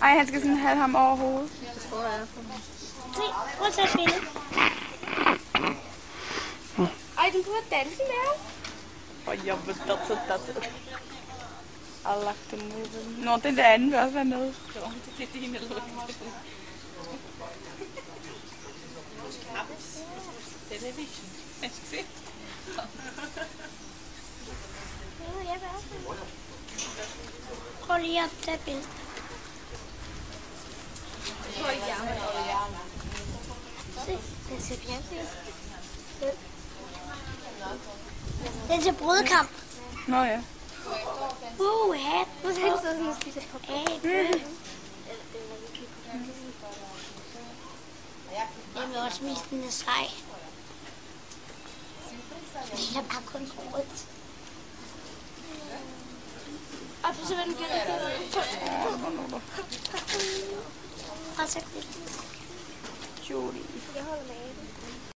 Ej, han skal sådan have ham over hovedet. Det tror jeg. Se, prøv at tage et billede. Ej, den kunne danse med ham. Og jeg vil dat. Allah, det må. Nå, den der anden vil også være med. Jo, det er din eller television. Jeg skal se. Jeg vil også. Prøv lige at tage et billede. Se, den ser fjernsyn. Den ser brødkamp. Nå ja. Hat. Nu skal han sidde sådan og spise hat. Jeg vil også vise den er sej. Den er bare kun rødt. Og så vil den blive rigtig. Og så Julie. jeg holder med.